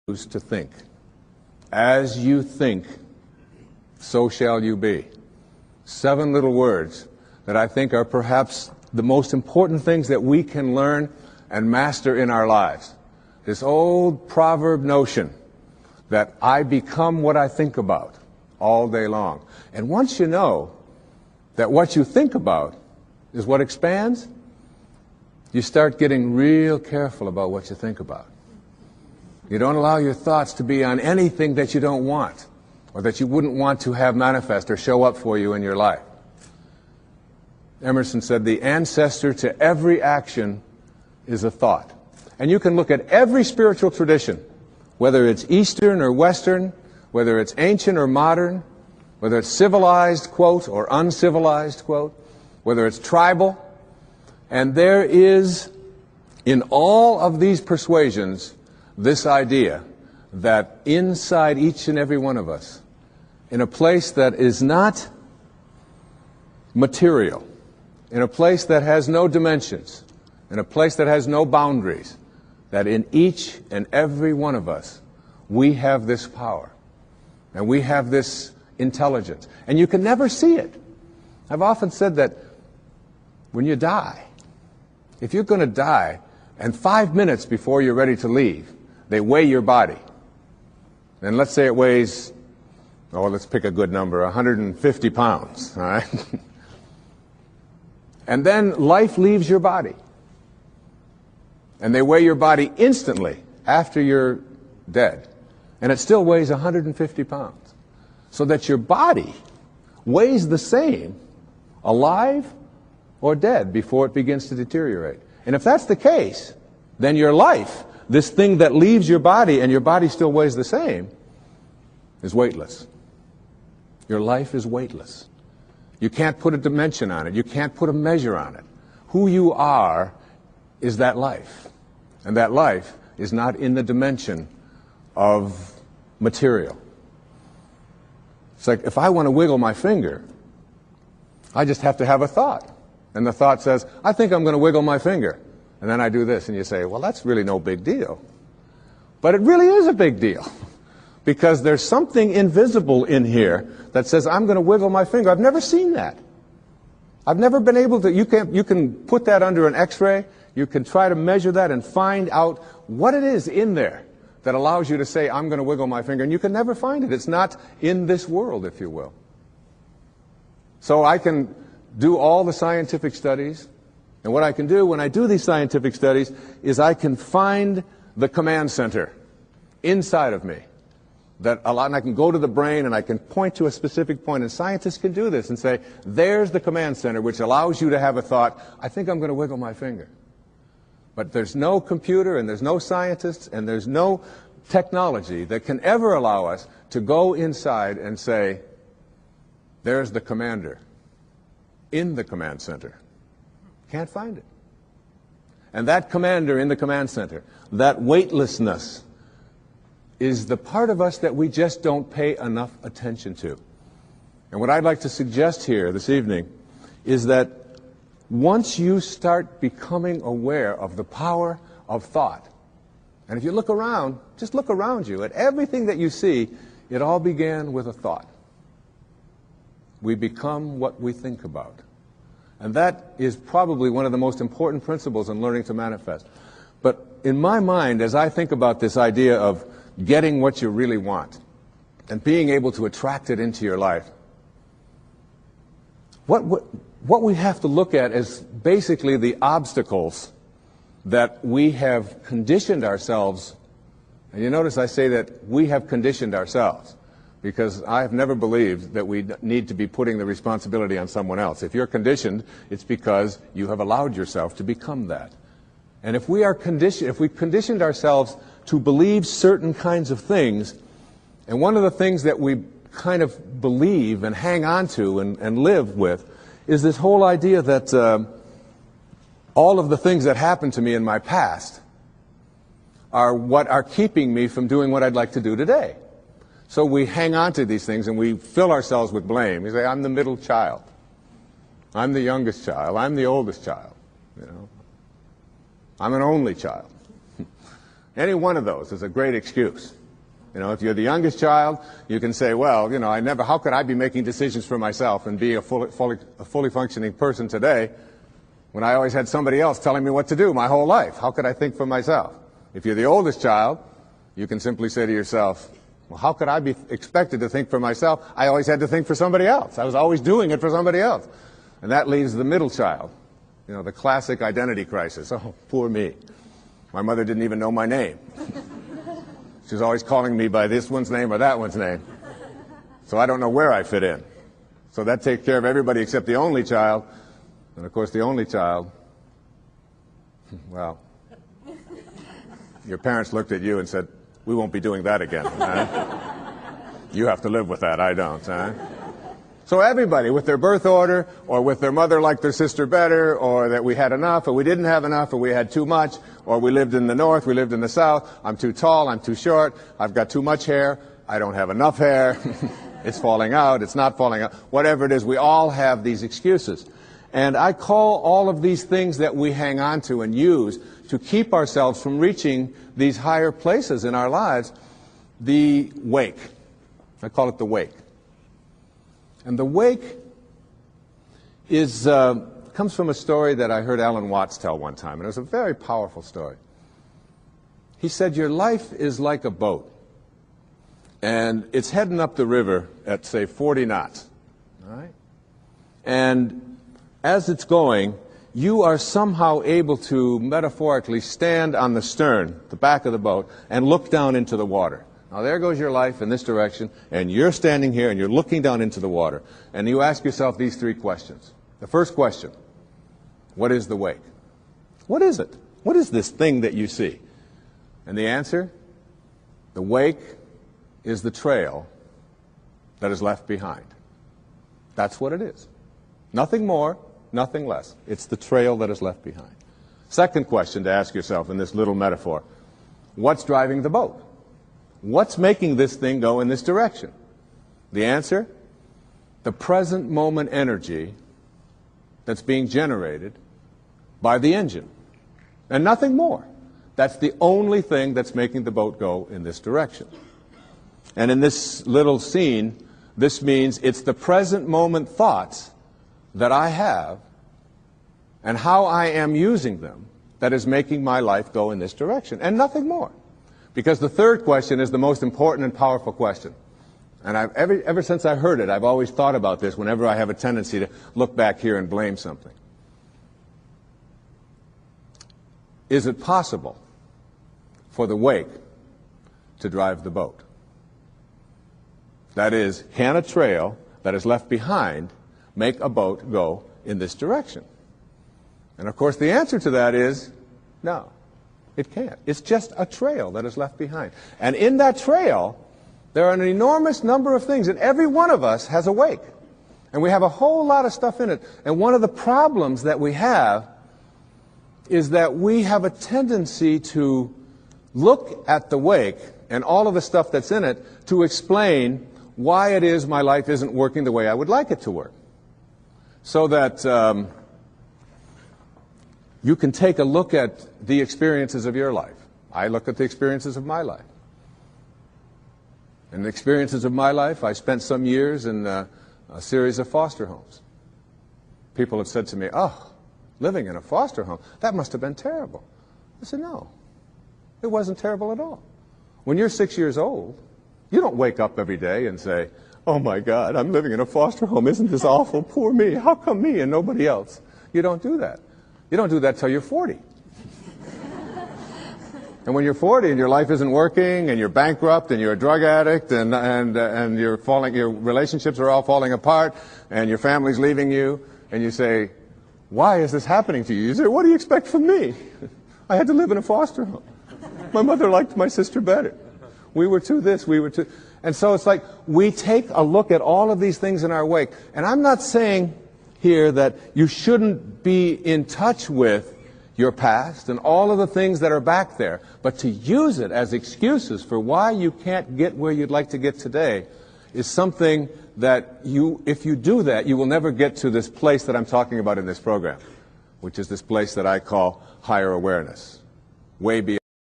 to think. As you think, so shall you be. 7 little words that I think are perhaps the most important things that we can learn and master in our lives. This old proverb notion that I become what I think about all day long. And once you know that what you think about is what expands, you start getting real careful about what you think about. You don't allow your thoughts to be on anything that you don't want or that you wouldn't want to have manifest or show up for you in your life. Emerson said, the ancestor to every action is a thought. And you can look at every spiritual tradition, whether it's Eastern or Western, whether it's ancient or modern, whether it's civilized, quote, or uncivilized, quote, whether it's tribal. And there is, in all of these persuasions, this idea that inside each and every one of us, in a place that is not material, in a place that has no dimensions, in a place that has no boundaries, that in each and every one of us, we have this power, and we have this intelligence. And you can never see it. I've often said that when you die, if you're going to die, and 5 minutes before you're ready to leave, they weigh your body. And let's say it weighs, let's pick a good number, 150 pounds, all right? And then life leaves your body. And they weigh your body instantly after you're dead. And it still weighs 150 pounds. So that your body weighs the same alive or dead before it begins to deteriorate. And if that's the case, then your life, this thing that leaves your body and your body still weighs the same, is weightless. Your life is weightless. You can't put a dimension on it. You can't put a measure on it. Who you are is that life. And that life is not in the dimension of material. It's like if I want to wiggle my finger, I just have to have a thought. And the thought says, I think I'm going to wiggle my finger. And then I do this, and you say, well, that's really no big deal. But it really is a big deal. Because there's something invisible in here that says, I'm going to wiggle my finger. I've never seen that. I've never been able to, you can put that under an x-ray, you can try to measure that and find out what it is in there that allows you to say, I'm going to wiggle my finger, and you can never find it. It's not in this world, if you will. So I can do all the scientific studies, and what I can do when I do these scientific studies is I can find the command center inside of me. And I can go to the brain and I can point to a specific point, and scientists can do this and say, there's the command center which allows you to have a thought, I think I'm going to wiggle my finger. But there's no computer and there's no scientists and there's no technology that can ever allow us to go inside and say, there's the commander in the command center. Can't find it. And that commander in the command center, that weightlessness, is the part of us that we just don't pay enough attention to. And what I'd like to suggest here this evening is that once you start becoming aware of the power of thought, and if you look around, just look around you at everything that you see, it all began with a thought. We become what we think about. And that is probably one of the most important principles in learning to manifest. But in my mind, as I think about this idea of getting what you really want and being able to attract it into your life, what we have to look at is basically the obstacles that we have conditioned ourselves. And you notice I say that we have conditioned ourselves, because I have never believed that we need to be putting the responsibility on someone else. If you're conditioned, it's because you have allowed yourself to become that. And if we conditioned ourselves to believe certain kinds of things, and one of the things that we kind of believe and hang on to and live with is this whole idea that all of the things that happened to me in my past are what are keeping me from doing what I'd like to do today. So we hang on to these things and we fill ourselves with blame. We say, I'm the middle child. I'm the youngest child. I'm the oldest child. You know, I'm an only child. Any one of those is a great excuse. You know, if you're the youngest child, you can say, well, you know, how could I be making decisions for myself and be a fully functioning person today when I always had somebody else telling me what to do my whole life? How could I think for myself? If you're the oldest child, you can simply say to yourself, well, how could I be expected to think for myself? I always had to think for somebody else. I was always doing it for somebody else. And that leaves the middle child, you know, the classic identity crisis. Oh, poor me. My mother didn't even know my name. She was always calling me by this one's name or that one's name. So I don't know where I fit in. So that takes care of everybody except the only child. And of course the only child, well, your parents looked at you and said, we won't be doing that again. You have to live with that, I don't. So everybody, with their birth order, or with their mother liked their sister better, or that we had enough, or we didn't have enough, or we had too much, or we lived in the north, we lived in the south, I'm too tall, I'm too short, I've got too much hair, I don't have enough hair, it's falling out, it's not falling out, whatever it is, we all have these excuses. And I call all of these things that we hang on to and use to keep ourselves from reaching these higher places in our lives, the wake. I call it the wake. And the wake comes from a story that I heard Alan Watts tell one time, and it was a very powerful story. He said, your life is like a boat, and it's heading up the river at, say, 40 knots. All right? And as it's going, you are somehow able to metaphorically stand on the stern, the back of the boat, and look down into the water. Now there goes your life in this direction, and you're standing here and you're looking down into the water. And you ask yourself these three questions. The first question, what is the wake? What is it? What is this thing that you see? And the answer, the wake is the trail that is left behind. That's what it is. Nothing more, nothing less. It's the trail that is left behind. Second question to ask yourself in this little metaphor, what's driving the boat? What's making this thing go in this direction? The answer, the present moment energy that's being generated by the engine. And nothing more. That's the only thing that's making the boat go in this direction. And in this little scene, this means it's the present moment thoughts that I have and how I am using them that is making my life go in this direction, and nothing more. Because the third question is the most important and powerful question. And ever since I heard it, I've always thought about this whenever I have a tendency to look back here and blame something. Is it possible for the wake to drive the boat? That is, can a trail that is left behind make a boat go in this direction? And of course the answer to that is no, it can't. It's just a trail that is left behind. And in that trail, there are an enormous number of things, and every one of us has a wake. And we have a whole lot of stuff in it. And one of the problems that we have is that we have a tendency to look at the wake and all of the stuff that's in it to explain why it is my life isn't working the way I would like it to work. So that you can take a look at the experiences of your life. I look at the experiences of my life. In the experiences of my life, I spent some years in a series of foster homes. People have said to me, oh, living in a foster home, that must have been terrible. I said, no, it wasn't terrible at all. When you're 6 years old, you don't wake up every day and say, oh my God, I'm living in a foster home. Isn't this awful? Poor me. How come me and nobody else? You don't do that. You don't do that till you're 40. And when you're 40 and your life isn't working and you're bankrupt and you're a drug addict and you're falling, your relationships are all falling apart and your family's leaving you, and you say, why is this happening to you? You say, what do you expect from me? I had to live in a foster home. My mother liked my sister better. We were too this, we were too... And so it's like we take a look at all of these things in our wake. And I'm not saying here that you shouldn't be in touch with your past and all of the things that are back there, but to use it as excuses for why you can't get where you'd like to get today is something that if you do that, you will never get to this place that I'm talking about in this program, which is this place that I call higher awareness, way beyond